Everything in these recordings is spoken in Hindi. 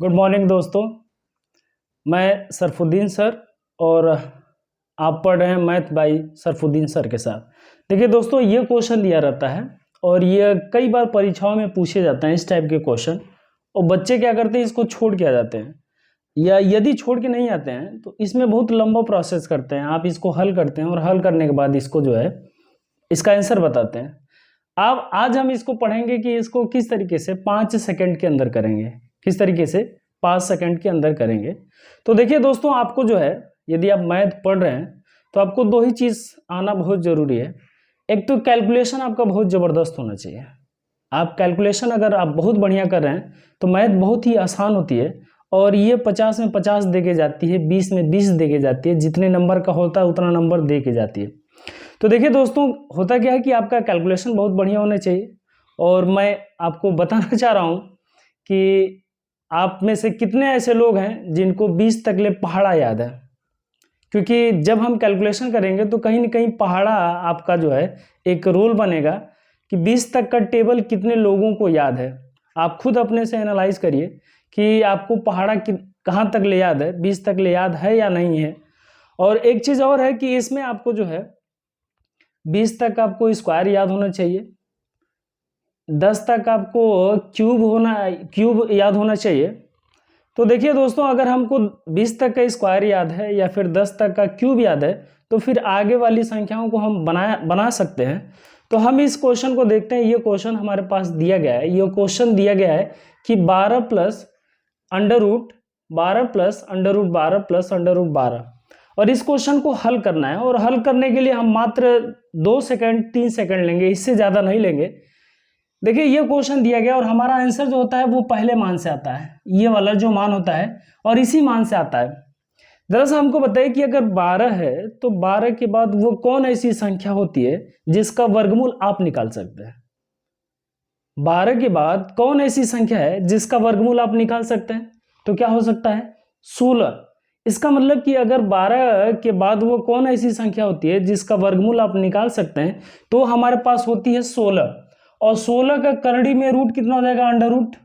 गुड मॉर्निंग दोस्तों। मैं सरफुद्दीन सर और आप पढ़ रहे हैं मैथ बाई सरफुद्दीन सर के साथ। देखिए दोस्तों, ये क्वेश्चन दिया रहता है और ये कई बार परीक्षाओं में पूछे जाते हैं इस टाइप के क्वेश्चन। और बच्चे क्या करते हैं, इसको छोड़ के आ जाते हैं, या यदि छोड़ के नहीं आते हैं तो इसमें बहुत लंबा प्रोसेस करते हैं। आप इसको हल करते हैं और हल करने के बाद इसको जो है इसका आंसर बताते हैं। अब आज हम इसको पढ़ेंगे कि इसको किस तरीके से 5 सेकंड के अंदर करेंगे, किस तरीके से 5 सेकंड के अंदर करेंगे। तो देखिए दोस्तों, आपको जो है यदि आप मैथ पढ़ रहे हैं तो आपको दो ही चीज़ आना बहुत ज़रूरी है। एक तो कैलकुलेशन आपका बहुत ज़बरदस्त होना चाहिए। आप कैलकुलेशन अगर आप बहुत बढ़िया कर रहे हैं तो मैथ बहुत ही आसान होती है और ये 50 में 50 दे के जाती है, 20 में 20 दे के जाती है। जितने नंबर का होता है उतना नंबर दे के जाती है। तो देखिए दोस्तों, होता क्या है कि आपका कैलकुलेशन बहुत बढ़िया होना चाहिए। और मैं आपको बताना चाह रहा हूँ कि आप में से कितने ऐसे लोग हैं जिनको 20 तक ले पहाड़ा याद है। क्योंकि जब हम कैलकुलेशन करेंगे तो कहीं ना कहीं पहाड़ा आपका जो है एक रूल बनेगा कि 20 तक का टेबल कितने लोगों को याद है। आप खुद अपने से एनालाइज करिए कि आपको पहाड़ा कहाँ तक ले याद है, 20 तक ले याद है या नहीं है। और एक चीज़ और है कि इसमें आपको जो है 20 तक आपको स्क्वायर याद होना चाहिए, 10 तक आपको क्यूब याद होना चाहिए। तो देखिए दोस्तों, अगर हमको 20 तक का स्क्वायर याद है या फिर 10 तक का क्यूब याद है तो फिर आगे वाली संख्याओं को हम बना सकते हैं। तो हम इस क्वेश्चन को देखते हैं। ये क्वेश्चन हमारे पास दिया गया है। ये क्वेश्चन दिया गया है कि 12 प्लस अंडर रूट 12 और इस क्वेश्चन को हल करना है। और हल करने के लिए हम मात्र 2 सेकंड 3 सेकंड लेंगे, इससे ज़्यादा नहीं लेंगे। देखिए, ये क्वेश्चन दिया गया और हमारा आंसर जो होता है वो पहले मान से आता है, ये वाला जो मान होता है और इसी मान से आता है। दरअसल हमको बताइए कि अगर 12 है तो 12 के बाद वो कौन ऐसी संख्या होती है जिसका वर्गमूल आप निकाल सकते हैं। 12 के बाद कौन ऐसी संख्या है जिसका वर्गमूल आप निकाल सकते हैं। तो क्या हो सकता है, 16। इसका मतलब कि अगर 12 के बाद वो कौन ऐसी संख्या होती है जिसका वर्गमूल आप निकाल सकते हैं, तो हमारे पास होती है 16। और 16 का करड़ी में रूट कितना हो जाएगा, अंडर रूट।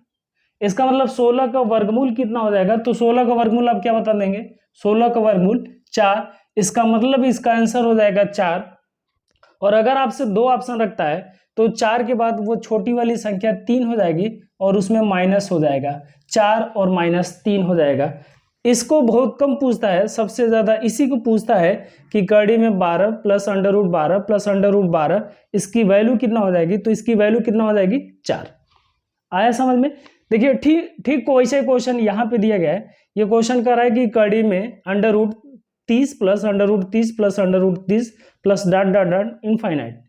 इसका मतलब 16 का वर्गमूल कितना हो जाएगा, तो 16 का वर्गमूल आप क्या बता देंगे, 16 का वर्गमूल 4। इसका मतलब इसका आंसर हो जाएगा 4। और अगर आपसे 2 ऑप्शन रखता है तो 4 के बाद वो छोटी वाली संख्या 3 हो जाएगी और उसमें माइनस हो जाएगा, 4 और -3 हो जाएगा। इसको बहुत कम पूछता है, सबसे ज़्यादा इसी को पूछता है कि कड़ी में 12 plus under root 12 plus under root 12, इसकी वैल्यू कितना हो जाएगी, तो इसकी वैल्यू कितना हो जाएगी, 4। आया समझ में। देखिए ठीक वैसे क्वेश्चन यहाँ पे दिया गया है। ये क्वेश्चन कर रहा है कि कड़ी में under root 30 plus under root 30 plus under root 30 plus dot dot dot infinite.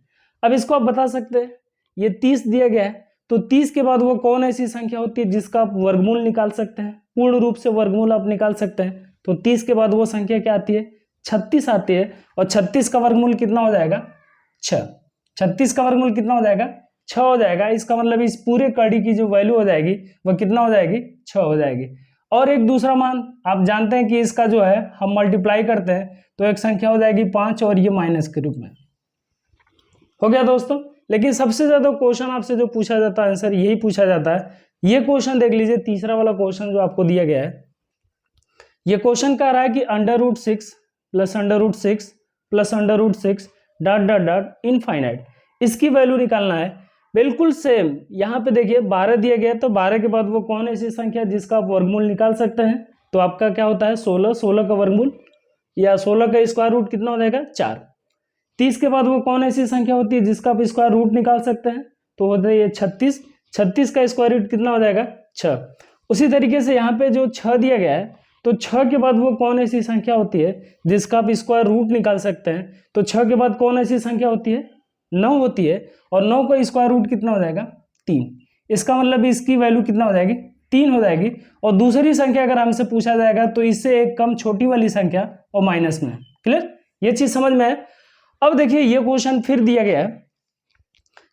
अब इसको आप बता सकते हैं, ये 30 दिया गया है तो 30 के बाद वो कौन ऐसी संख्या होती है जिसका आप वर्गमूल निकाल सकते हैं, पूर्ण रूप से वर्गमूल आप निकाल सकते हैं। तो 30 के बाद वो संख्या क्या आती है, 36 आती है। और 36 का वर्गमूल कितना हो जाएगा, 6। 36 का वर्गमूल कितना हो जाएगा, 6 हो जाएगा। इसका मतलब इस पूरे कड़ी की जो वैल्यू हो जाएगी वह कितना हो जाएगी, 6 हो जाएगी। और एक दूसरा मान आप जानते हैं कि इसका जो है हम मल्टीप्लाई करते हैं तो एक संख्या हो जाएगी 5 और ये माइनस के रूप में हो गया दोस्तों। लेकिन सबसे ज्यादा क्वेश्चन आपसे जो पूछा जाता है, आंसर यही पूछा जाता है। ये क्वेश्चन देख लीजिए, तीसरा वाला क्वेश्चन जो आपको दिया गया है। ये क्वेश्चन कह रहा है कि under root 6 plus under root 6 plus under root 6 dot dot dot infinite, इसकी वैल्यू निकालना है। बिल्कुल सेम यहाँ पे देखिए 12 दिया गया, तो 12 के बाद वो कौन ऐसी संख्या जिसका आप वर्गमूल निकाल सकते हैं। तो आपका क्या होता है, 16। 16 का वर्गमूल या 16 का स्क्वायर रूट कितना हो जाएगा, 4। 30 के बाद वो कौन ऐसी संख्या होती है जिसका आप स्क्वायर रूट निकाल सकते हैं, तो होता है ये 36। 36 का स्क्वायर रूट कितना हो जाएगा, 6। उसी तरीके से यहाँ पे जो 6 दिया गया है, तो 6 के बाद वो कौन ऐसी संख्या होती है जिसका आप स्क्वायर रूट निकाल सकते हैं। तो 6 के बाद कौन ऐसी संख्या होती है, 9 होती है। और 9 का स्क्वायर रूट कितना हो जाएगा, 3। इसका मतलब इसकी वैल्यू कितना हो जाएगी, 3 हो जाएगी। और दूसरी संख्या अगर हमसे पूछा जाएगा तो इससे एक कम छोटी वाली संख्या और माइनस में। क्लियर, ये चीज समझ में है। अब देखिए ये क्वेश्चन फिर दिया गया है।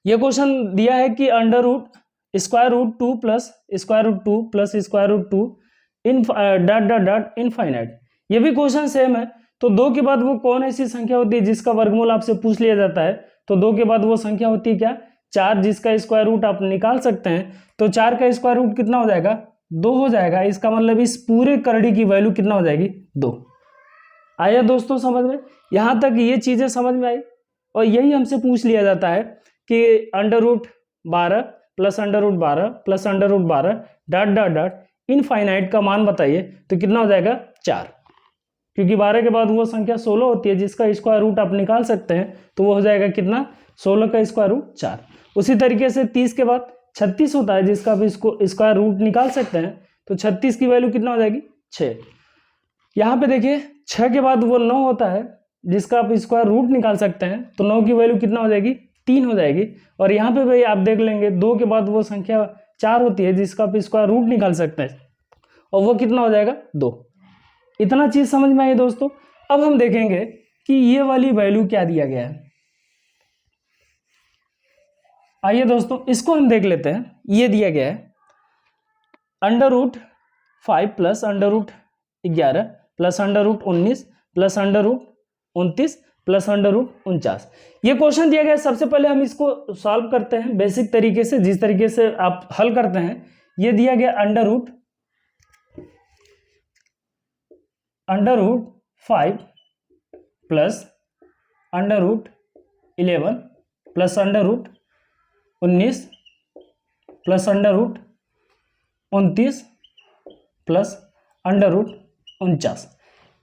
ये क्वेश्चन दिया है कि under root square root 2 plus square root 2 plus square root 2 in dot dot dot infinite. ये भी क्वेश्चन सेम है। तो 2 के बाद वो कौन ऐसी संख्या होती है जिसका वर्गमूल आपसे पूछ लिया जाता है। तो 2 के बाद वो संख्या होती है क्या, 4, जिसका स्क्वायर रूट आप निकाल सकते हैं। तो 4 का स्क्वायर रूट कितना हो जाएगा, 2 हो जाएगा, इसका मतलब इस पूरे करड़ी की वैल्यू कितना हो जाएगी 2। आया दोस्तों समझ में? यहाँ तक ये चीज़ें समझ में आई। और यही हमसे पूछ लिया जाता है कि √12 plus √12 plus √12 dot dot dot infinite का मान बताइए, तो कितना हो जाएगा 4। क्योंकि 12 के बाद वो संख्या 16 होती है जिसका स्क्वायर रूट आप निकाल सकते हैं, तो वो हो जाएगा कितना 16 का स्क्वायर रूट 4। उसी तरीके से 30 के बाद 36 होता है जिसका आप इसको स्क्वायर रूट निकाल सकते हैं, तो 36 की वैल्यू कितना हो जाएगी 6। यहाँ पे देखिए 6 के बाद वो 9 होता है जिसका आप स्क्वायर रूट निकाल सकते हैं, तो 9 की वैल्यू कितना हो जाएगी 3 हो जाएगी। और यहाँ पे भाई आप देख लेंगे 2 के बाद वो संख्या 4 होती है जिसका आप स्क्वायर रूट निकाल सकते हैं, और वो कितना हो जाएगा 2। इतना चीज समझ में आई दोस्तों। अब हम देखेंगे कि ये वाली वैल्यू क्या दिया गया है। आइए दोस्तों इसको हम देख लेते हैं। ये दिया गया है √5 प्लस √11 प्लस √19 प्लस √29 प्लस √49। ये क्वेश्चन दिया गया है। सबसे पहले हम इसको सॉल्व करते हैं बेसिक तरीके से, जिस तरीके से आप हल करते हैं। ये दिया गया √5 प्लस √11 प्लस √19 प्लस √29 प्लस √49।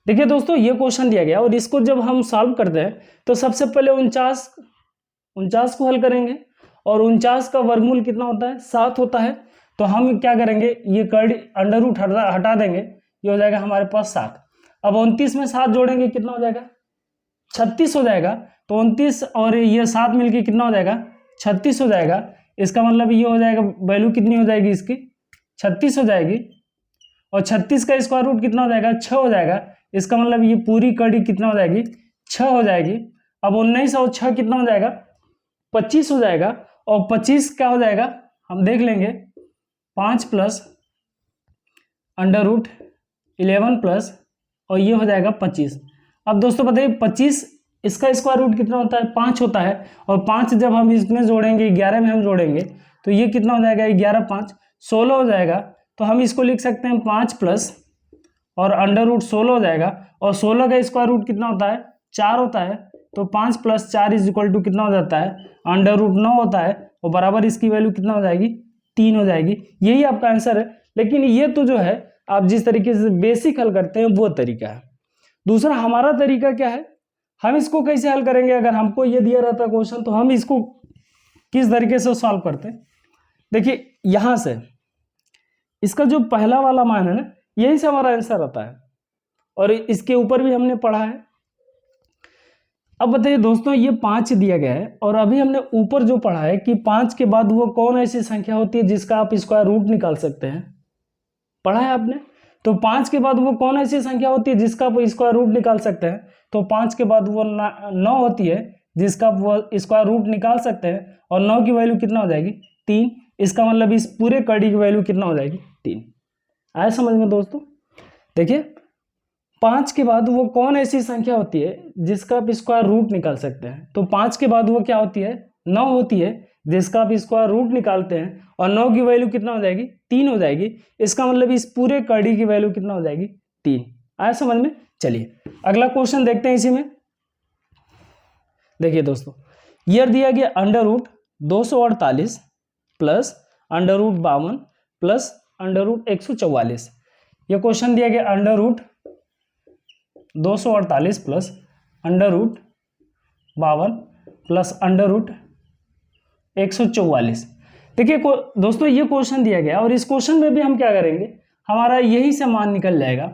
देखिए दोस्तों ये क्वेश्चन दिया गया और इसको जब हम सॉल्व करते हैं तो सबसे पहले 49 को हल करेंगे, और 49 का वर्गमूल कितना होता है 7 होता है। तो हम क्या करेंगे, ये कर्ड अंडर रूट हटा देंगे, ये हो जाएगा हमारे पास 7। अब 29 में 7 जोड़ेंगे कितना हो जाएगा 36 हो जाएगा। तो 29 और ये 7 मिलके कितना हो जाएगा 36 हो जाएगा। इसका मतलब ये हो जाएगा वैल्यू कितनी हो जाएगी इसकी 36 हो जाएगी, और 36 का स्क्वायर रूट कितना हो जाएगा 6 हो जाएगा। इसका मतलब ये पूरी कड़ी कितना हो जाएगी 6 हो जाएगी। अब 19 और 6 कितना हो जाएगा 25 हो जाएगा, और 25 क्या हो जाएगा हम देख लेंगे 5 प्लस √11 प्लस और ये हो जाएगा 25। अब दोस्तों बताइए 25 इसका स्क्वायर रूट कितना होता है 5 होता है, और 5 जब हम इसमें जोड़ेंगे 11 में हम जोड़ेंगे तो ये कितना हो जाएगा 11 5 16 हो जाएगा। तो हम इसको लिख सकते हैं 5 प्लस और √16 हो जाएगा, और 16 का स्क्वायर रूट कितना होता है 4 होता है। तो 5 प्लस 4 इज इक्वल टू कितना हो जाता है √9 होता है, और बराबर इसकी वैल्यू कितना हो जाएगी 3 हो जाएगी। यही आपका आंसर है। लेकिन ये तो जो है आप जिस तरीके से बेसिक हल करते हैं वो तरीका है। दूसरा हमारा तरीका क्या है, हम इसको कैसे हल करेंगे। अगर हमको ये दिया रहता क्वेश्चन तो हम इसको किस तरीके से सॉल्व करते हैं। देखिए यहां से इसका जो पहला वाला मान है ना, यही से हमारा आंसर आता है, और इसके ऊपर भी हमने पढ़ा है। अब बताइए दोस्तों ये 5 दिया गया है, और अभी हमने ऊपर जो पढ़ा है कि 5 के बाद वो कौन ऐसी संख्या होती है जिसका आप स्क्वायर रूट निकाल सकते हैं, पढ़ा है आपने। तो 5 के बाद वो कौन ऐसी संख्या होती है जिसका आप स्क्वायर रूट निकाल सकते हैं, तो 5 के बाद वो 9 होती है जिसका वो स्क्वायर रूट निकाल सकते हैं, और 9 की वैल्यू कितना हो जाएगी 3। इसका मतलब इस पूरे कड़ी की वैल्यू कितना हो जाएगी 3। आया समझ में दोस्तों। देखिए 5 के बाद वो कौन ऐसी संख्या होती है जिसका आप स्क्वायर रूट निकाल सकते हैं, तो 5 के बाद वो क्या होती है 9 होती है जिसका आप स्क्वायर रूट निकालते हैं, और 9 की वैल्यू कितना हो जाएगी 3 हो जाएगी। इसका मतलब इस पूरे कड़ी की वैल्यू कितना हो जाएगी 3। आया समझ में। चलिए अगला क्वेश्चन देखते हैं इसी में। देखिए दोस्तों ईयर दिया गया √248 प्लस √52 प्लस √144। ये क्वेश्चन दिया गया √248 प्लस √52 प्लस √144। देखिए दोस्तों ये क्वेश्चन दिया गया, और इस क्वेश्चन में भी हम क्या करेंगे, हमारा यही से मान निकल जाएगा।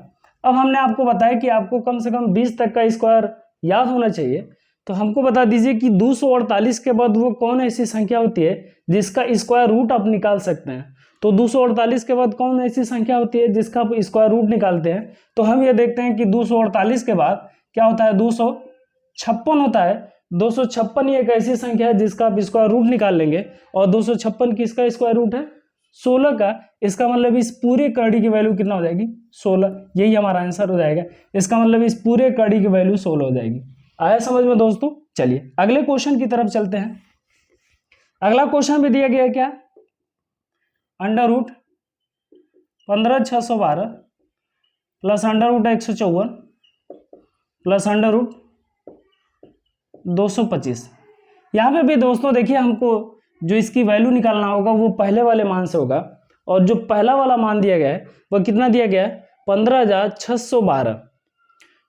अब हमने आपको बताया कि आपको कम से कम 20 तक का स्क्वायर याद होना चाहिए, तो हमको बता दीजिए कि 248 के बाद वो कौन ऐसी संख्या होती है जिसका स्क्वायर रूट आप निकाल सकते हैं। तो 248 के बाद कौन ऐसी संख्या होती है जिसका आप स्क्वायर रूट निकालते हैं, तो हम ये देखते हैं कि 248 के बाद क्या होता है 256 होता है। 256 ही एक ऐसी संख्या है जिसका आप स्क्वायर रूट निकाल लेंगे, और 256 किसका स्क्वायर रूट है 16 का। इसका मतलब इस पूरे कड़ी की वैल्यू कितना हो जाएगी 16। यही हमारा आंसर हो जाएगा। इसका मतलब इस पूरे कड़ी की वैल्यू 16 हो जाएगी। आया समझ में दोस्तों। चलिए अगले क्वेश्चन की तरफ चलते हैं। अगला क्वेश्चन भी दिया गया क्या, 15,612 plus under root 154 plus under root 225। यहाँ पे भी दोस्तों देखिए हमको जो इसकी वैल्यू निकालना होगा वो पहले वाले मान से होगा, और जो पहला वाला मान दिया गया है वह कितना दिया गया है 15,612।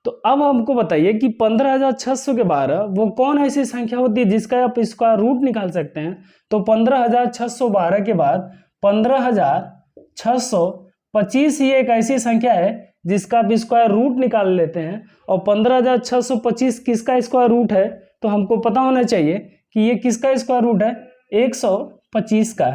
तो अब हमको बताइए कि 15,612 वो कौन ऐसी संख्या होती है जिसका आप स्क्वायर रूट निकाल सकते हैं। तो 15,612 के बाद 15,625 ही एक ऐसी संख्या है जिसका आप स्क्वायर रूट निकाल लेते हैं, और 15,625 किसका स्क्वायर रूट है, तो हमको पता होना चाहिए कि ये किसका स्क्वायर रूट है 125 का।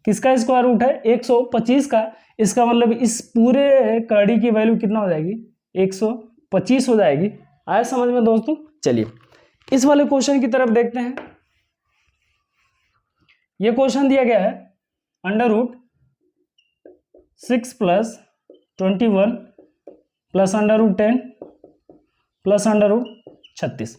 किसका स्क्वायर रूट है 125 का। इसका मतलब इस पूरे कड़ी की वैल्यू कितना हो जाएगी 125 हो जाएगी। आया समझ में दोस्तों। चलिए इस वाले क्वेश्चन की तरफ देखते हैं। ये क्वेश्चन दिया गया है under root 6 plus 21 plus under root 10 plus under root 36।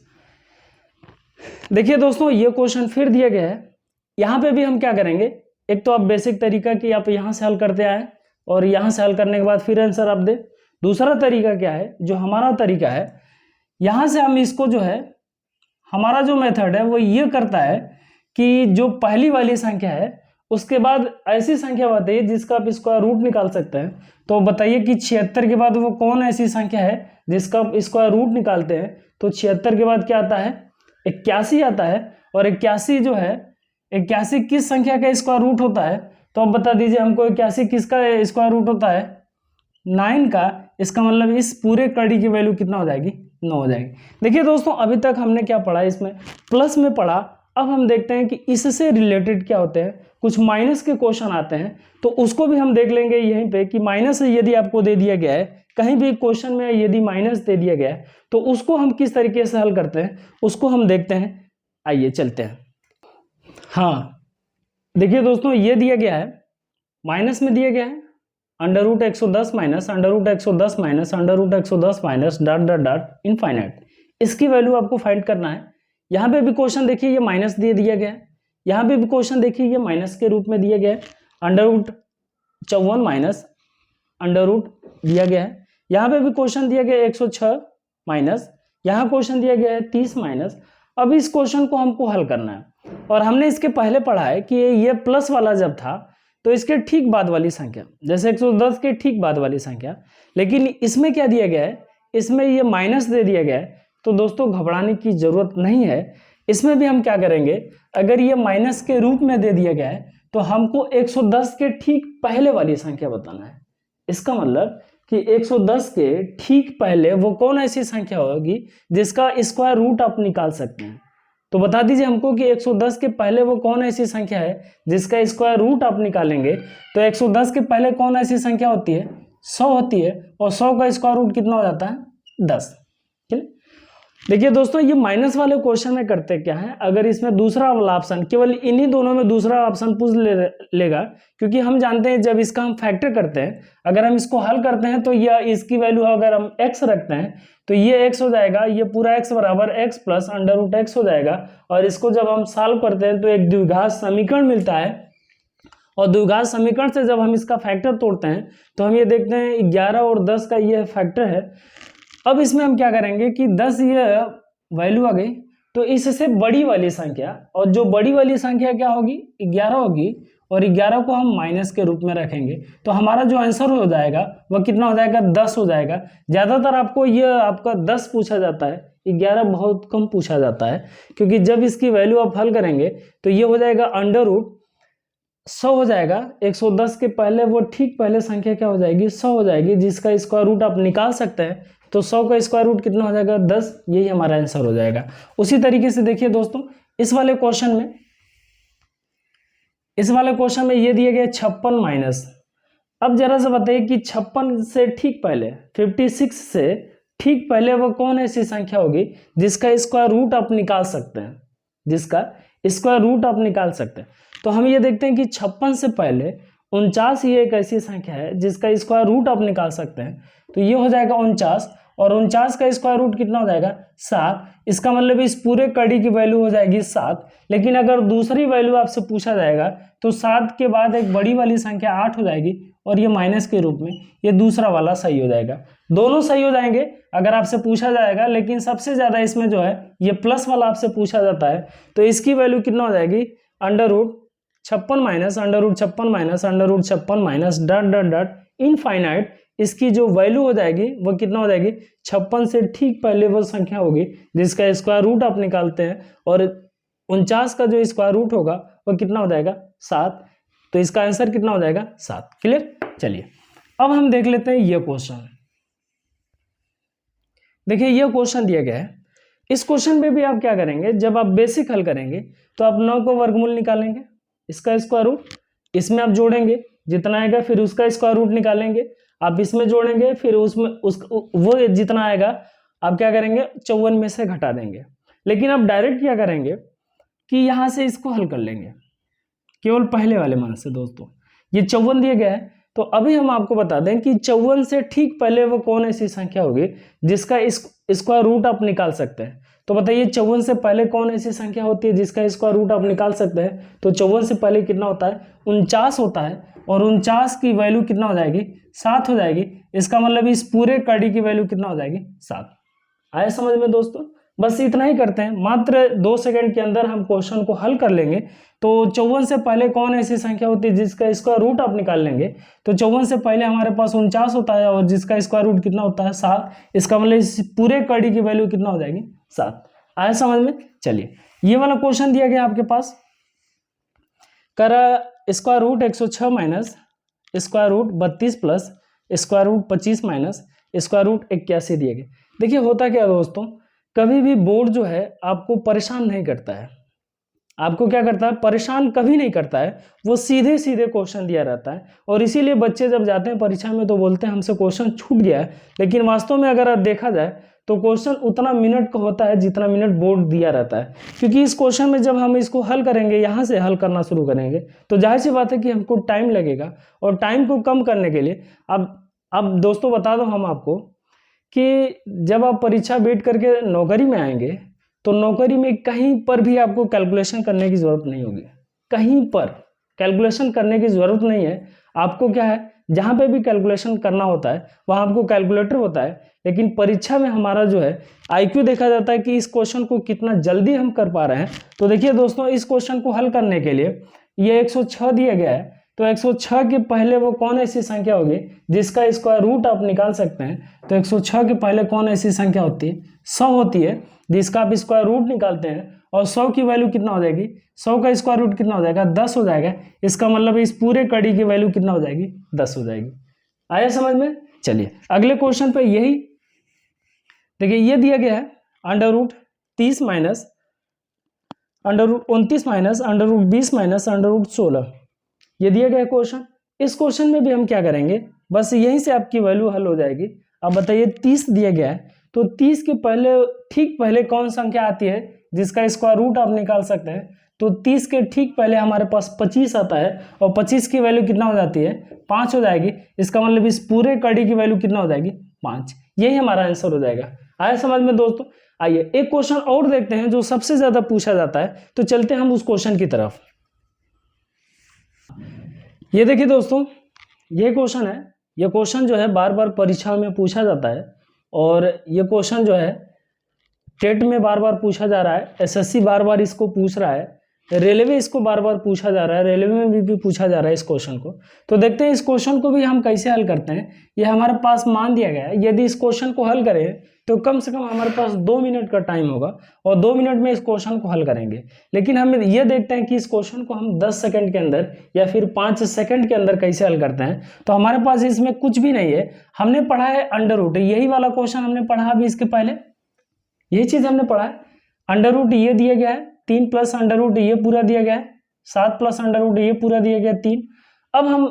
देखिए दोस्तों ये क्वेश्चन फिर दिया गया है। यहाँ पे भी हम क्या करेंगे, एक तो आप बेसिक तरीका कि आप यहाँ से हल करते आए और यहाँ से हल करने के बाद फिर आंसर आप दे। दूसरा तरीका क्या है, जो हमारा तरीका है, यहाँ से हम इसको जो है हमारा जो मेथड है वो ये करता है कि जो पहली वाली संख्या है उसके बाद ऐसी संख्या बताइए जिसका आप स्क्वायर रूट निकाल सकते हैं। तो बताइए कि 76 के बाद वो कौन ऐसी संख्या है जिसका आप स्क्वायर रूट निकालते हैं। तो 76 के बाद क्या आता है 81 आता है, और 81 जो है 81 किस संख्या का स्क्वायर रूट होता है, तो आप बता दीजिए हमको 81 किसका स्क्वायर रूट होता है 9 का। इसका मतलब इस पूरे कड़ी की वैल्यू कितना हो जाएगी 9 हो जाएगी। देखिए दोस्तों अभी तक हमने क्या पढ़ा, इसमें प्लस में पढ़ा। अब हम देखते हैं कि इससे रिलेटेड क्या होते हैं, कुछ माइनस के क्वेश्चन आते हैं तो उसको भी हम देख लेंगे यहीं पे कि माइनस यदि आपको दे दिया गया है कहीं भी क्वेश्चन में, यदि माइनस दे दिया गया है तो उसको हम किस तरीके से हल करते हैं उसको हम देखते हैं। आइए चलते हैं। हाँ देखिए दोस्तों ये दिया गया है, माइनस में दिया गया है under root 110 minus under root 110 minus under root 110 minus dot dot dot infinite. इसकी वैल्यू आपको फाइंड करना है। यहाँ पे भी क्वेश्चन देखिए ये माइनस दे दिया गया है, यहाँ पे भी क्वेश्चन देखिए ये माइनस के रूप में दिया गया है। Under root 54 minus under root दिया गया है। यहाँ पे भी क्वेश्चन दिया गया है 106 माइनस, यहाँ क्वेश्चन दिया गया है 30 माइनस। अब इस क्वेश्चन को हमको हल करना है, और हमने इसके पहले पढ़ा है कि ये प्लस वाला जब था तो इसके ठीक बाद वाली संख्या, जैसे 110 के ठीक बाद वाली संख्या, लेकिन इसमें क्या दिया गया है, इसमें ये माइनस दे दिया गया है। तो दोस्तों घबराने की जरूरत नहीं है। इसमें भी हम क्या करेंगे, अगर ये माइनस के रूप में दे दिया गया है तो हमको 110 के ठीक पहले वाली संख्या बताना है। इसका मतलब कि 110 के ठीक पहले वो कौन ऐसी संख्या होगी जिसका स्क्वायर रूट आप निकाल सकते हैं। तो बता दीजिए हमको कि 110 के पहले वो कौन ऐसी संख्या है जिसका स्क्वायर रूट आप निकालेंगे। तो 110 के पहले कौन ऐसी संख्या होती है 100 होती है, और 100 का स्क्वायर रूट कितना हो जाता है 10। देखिए दोस्तों ये माइनस वाले क्वेश्चन में करते क्या है, अगर इसमें दूसरा वाला ऑप्शन, केवल इन्हीं दोनों में दूसरा ऑप्शन पूछ लेगा, क्योंकि हम जानते हैं जब इसका हम फैक्टर करते हैं, अगर हम इसको हल करते हैं तो यह इसकी वैल्यू अगर हम x रखते हैं तो ये x हो जाएगा, ये पूरा x बराबर x plus under root x हो जाएगा। और इसको जब हम सॉल्व करते हैं तो एक द्विघात समीकरण मिलता है, और द्विघात समीकरण से जब हम इसका फैक्टर तोड़ते हैं तो हम ये देखते हैं 11 और 10 का ये फैक्टर है। अब इसमें हम क्या करेंगे कि 10 ये वैल्यू आ गई तो इससे बड़ी वाली संख्या, और जो बड़ी वाली संख्या क्या होगी 11 होगी, और 11 को हम माइनस के रूप में रखेंगे तो हमारा जो आंसर हो जाएगा वह कितना हो जाएगा 10 हो जाएगा। ज़्यादातर आपको ये आपका 10 पूछा जाता है, 11 बहुत कम पूछा जाता है, क्योंकि जब इसकी वैल्यू आप हल करेंगे तो ये हो जाएगा अंडर रूट 100 हो जाएगा। 110 के पहले वो ठीक पहले संख्या क्या हो जाएगी 100 हो जाएगी, जिसका स्क्वायर रूट आप निकाल सकते हैं। तो 100 का स्क्वायर रूट कितना हो जाएगा 10, यही हमारा आंसर हो जाएगा। उसी तरीके से देखिए दोस्तों इस वाले क्वेश्चन में ये दिए गए 56 माइनस। अब जरा से बताइए कि 56 से ठीक पहले 56 से ठीक पहले वो कौन ऐसी संख्या होगी जिसका स्क्वायर रूट आप निकाल सकते हैं, तो हम ये देखते हैं कि 56 से पहले 49 ही एक ऐसी संख्या है जिसका स्क्वायर रूट आप निकाल सकते हैं। तो ये हो जाएगा 49, और 49 का स्क्वायर रूट कितना हो जाएगा 7। इसका मतलब इस पूरे कड़ी की वैल्यू हो जाएगी 7। लेकिन अगर दूसरी वैल्यू आपसे पूछा जाएगा तो 7 के बाद एक बड़ी वाली संख्या 8 हो जाएगी, और ये माइनस के रूप में, ये दूसरा वाला सही हो जाएगा। दोनों सही हो जाएंगे अगर आपसे पूछा जाएगा, लेकिन सबसे ज़्यादा इसमें जो है ये प्लस वाला आपसे पूछा जाता है, तो इसकी वैल्यू कितना हो जाएगी, √56 minus √56 minus dot dot dot infinite. इसकी जो वैल्यू हो जाएगी वो कितना हो जाएगी, 56 से ठीक पहले वो संख्या होगी जिसका स्क्वायर रूट आप निकालते हैं, और 49 का जो स्क्वायर रूट होगा वो कितना हो जाएगा, 7। तो इसका आंसर कितना हो जाएगा, 7। क्लियर। चलिए अब हम देख लेते हैं ये क्वेश्चन। देखिए ये क्वेश्चन दिया गया है, इस क्वेश्चन में भी आप क्या करेंगे, जब आप बेसिक हल करेंगे तो आप 9 को वर्गमूल निकालेंगे, इसका स्क्वायर रूट, इसमें आप जोड़ेंगे जितना आएगा, फिर उसका स्क्वायर रूट निकालेंगे, आप इसमें जोड़ेंगे, फिर उसमें वो जितना आएगा आप क्या करेंगे, 54 में से घटा देंगे। लेकिन आप डायरेक्ट क्या करेंगे कि यहाँ से इसको हल कर लेंगे केवल पहले वाले मान से। दोस्तों ये 54 दिया गया है, तो अभी हम आपको बता दें कि 54 से ठीक पहले वो कौन ऐसी संख्या होगी जिसका स्क्वायर रूट आप निकाल सकते हैं। तो बताइए 54 से पहले कौन ऐसी संख्या होती है जिसका स्क्वायर रूट आप निकाल सकते हैं। तो 54 से पहले कितना होता है, 49 होता है, और 49 की वैल्यू कितना हो जाएगी, 7 हो जाएगी। इसका मतलब इस पूरे कड़ी की वैल्यू कितना हो जाएगी, 7। आया समझ में दोस्तों। बस इतना ही करते हैं, मात्र 2 सेकंड के अंदर हम क्वेश्चन को हल कर लेंगे। तो 54 से पहले कौन ऐसी संख्या होती है जिसका स्क्वायर रूट आप निकाल लेंगे। तो 54 से पहले हमारे पास 49 होता है, और जिसका स्क्वायर रूट कितना होता है, 7। इसका मतलब इस पूरे कड़ी की वैल्यू कितना हो जाएगी, 7। आया समझ में। चलिए ये वाला क्वेश्चन दिया गया आपके पास, करा square root 106 minus square root 32 plus square root 25 minus square root 81 दिए गए। देखिए होता क्या दोस्तों, कभी भी बोर्ड जो है आपको परेशान नहीं करता है, आपको क्या करता है, परेशान कभी नहीं करता है, वो सीधे सीधे क्वेश्चन दिया रहता है। और इसीलिए बच्चे जब जाते हैं परीक्षा में तो बोलते हैं हमसे क्वेश्चन छूट गया है, लेकिन वास्तव में अगर देखा जाए तो क्वेश्चन उतना मिनट का होता है जितना मिनट बोर्ड दिया रहता है। क्योंकि इस क्वेश्चन में जब हम इसको हल करेंगे, यहाँ से हल करना शुरू करेंगे, तो जाहिर सी बात है कि हमको टाइम लगेगा, और टाइम को कम करने के लिए अब दोस्तों बता दो हम आपको कि जब आप परीक्षा बैठ करके नौकरी में आएंगे तो नौकरी में कहीं पर भी आपको कैलकुलेशन करने की ज़रूरत नहीं होगी, कहीं पर कैलकुलेशन करने की ज़रूरत नहीं है। आपको क्या है, जहाँ पे भी कैलकुलेशन करना होता है वहाँ आपको कैलकुलेटर होता है, लेकिन परीक्षा में हमारा जो है आईक्यू देखा जाता है कि इस क्वेश्चन को कितना जल्दी हम कर पा रहे हैं। तो देखिए दोस्तों, इस क्वेश्चन को हल करने के लिए ये 106 दिया गया है, तो 106 के पहले वो कौन ऐसी संख्या होगी जिसका स्क्वायर रूट आप निकाल सकते हैं। तो 106 के पहले कौन ऐसी संख्या होती है, 100 होती है, जिसका आप स्क्वायर रूट निकालते हैं, और 100 की वैल्यू कितना हो जाएगी, 100 का स्क्वायर रूट कितना हो जाएगा, 10 हो जाएगा। इसका मतलब इस पूरे कड़ी की वैल्यू कितना हो जाएगी, 10 हो जाएगी। आया समझ में। चलिए अगले क्वेश्चन पे यही देखिए, ये दिया गया है √30 माइनस √29 माइनस √20 माइनस √16, ये दिया गया क्वेश्चन। इस क्वेश्चन में भी हम क्या करेंगे, बस यहीं से आपकी वैल्यू हल हो जाएगी। अब बताइए 30 दिया गया है, तो 30 के पहले ठीक पहले कौन संख्या आती है जिसका स्क्वायर रूट आप निकाल सकते हैं। तो 30 के ठीक पहले हमारे पास 25 आता है, और 25 की वैल्यू कितना हो जाती है, 5 हो जाएगी। इसका मतलब इस पूरे कड़ी की वैल्यू कितना हो जाएगी, 5। यही हमारा आंसर हो जाएगा। आया समझ में दोस्तों। आइए एक क्वेश्चन और देखते हैं जो सबसे ज्यादा पूछा जाता है, तो चलते हैं हम उस क्वेश्चन की तरफ। ये देखिए दोस्तों, ये क्वेश्चन है, ये क्वेश्चन जो है बार बार परीक्षा में पूछा जाता है, और ये क्वेश्चन जो है टेट में बार बार पूछा जा रहा है, एसएससी बार बार इसको पूछ रहा है, रेलवे इसको बार बार पूछा जा रहा है, रेलवे में भी पूछा जा रहा है इस क्वेश्चन को। तो देखते हैं इस क्वेश्चन को भी हम कैसे हल करते हैं। ये हमारे पास मान दिया गया है, यदि इस क्वेश्चन को हल करें तो कम से कम हमारे पास 2 मिनट का टाइम होगा, और 2 मिनट में इस क्वेश्चन को हल करेंगे। लेकिन हम ये देखते हैं कि इस क्वेश्चन को हम 10 सेकंड के अंदर या फिर 5 सेकंड के अंदर कैसे हल करते हैं। तो हमारे पास इसमें कुछ भी नहीं है, हमने पढ़ा है अंडर रूट, यही वाला क्वेश्चन हमने पढ़ा अभी इसके पहले, यही चीज हमने पढ़ा है। अंडर रूट ये दिया गया है 3 प्लस अंडर रूट ये पूरा दिया गया है 7 प्लस अंडर रूट ये पूरा दिया गया 3। अब हम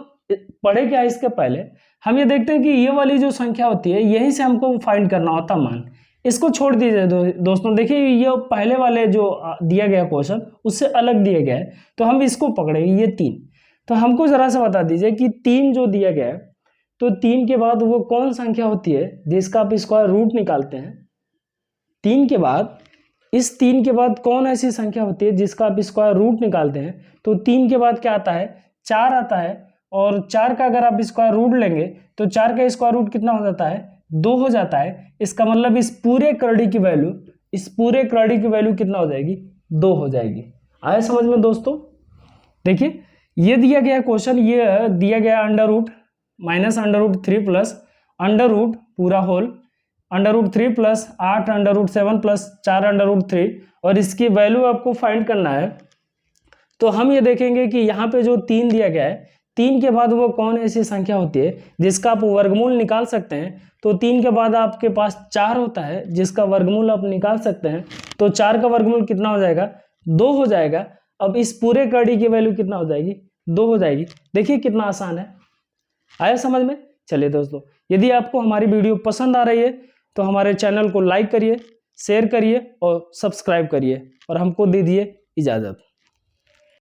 पढ़े क्या है इसके पहले, हम ये देखते हैं कि ये वाली जो संख्या होती है यहीं से हमको फाइंड करना होता मान। इसको छोड़ दीजिए दोस्तों, देखिए ये पहले वाले जो दिया गया क्वेश्चन उससे अलग दिया गया है, तो हम इसको पकड़ेंगे ये 3। तो हमको जरा सा बता दीजिए कि 3 जो दिया गया है, तो 3 के बाद वो कौन संख्या होती है जिसका आप स्क्वायर रूट निकालते हैं। 3 के बाद इस 3 के बाद कौन ऐसी संख्या होती है जिसका आप स्क्वायर रूट निकालते हैं। तो 3 के बाद क्या आता है, 4 आता है, और 4 का अगर आप स्क्वायर रूट लेंगे तो 4 का स्क्वायर रूट कितना हो जाता है, 2 हो जाता है। इसका मतलब इस पूरे करड़ी की वैल्यू कितना हो जाएगी, 2 हो जाएगी। आया समझ में दोस्तों। देखिए ये दिया गया क्वेश्चन, ये दिया गया under root minus under root 3 plus under root पूरा whole under root 3 plus 8 under root 7 plus 4 under root 3, और इसकी वैल्यू आपको फाइंड करना है। तो हम ये देखेंगे कि यहाँ पे जो 3 दिया गया है, 3 के बाद वो कौन ऐसी संख्या होती है जिसका आप वर्गमूल निकाल सकते हैं। तो 3 के बाद आपके पास 4 होता है जिसका वर्गमूल आप निकाल सकते हैं। तो 4 का वर्गमूल कितना हो जाएगा, 2 हो जाएगा। अब इस पूरे कड़ी की वैल्यू कितना हो जाएगी, 2 हो जाएगी। देखिए कितना आसान है। आया समझ में। चलिए दोस्तों, यदि आपको हमारी वीडियो पसंद आ रही है तो हमारे चैनल को लाइक करिए, शेयर करिए और सब्सक्राइब करिए, और हमको दे दिए इजाज़त।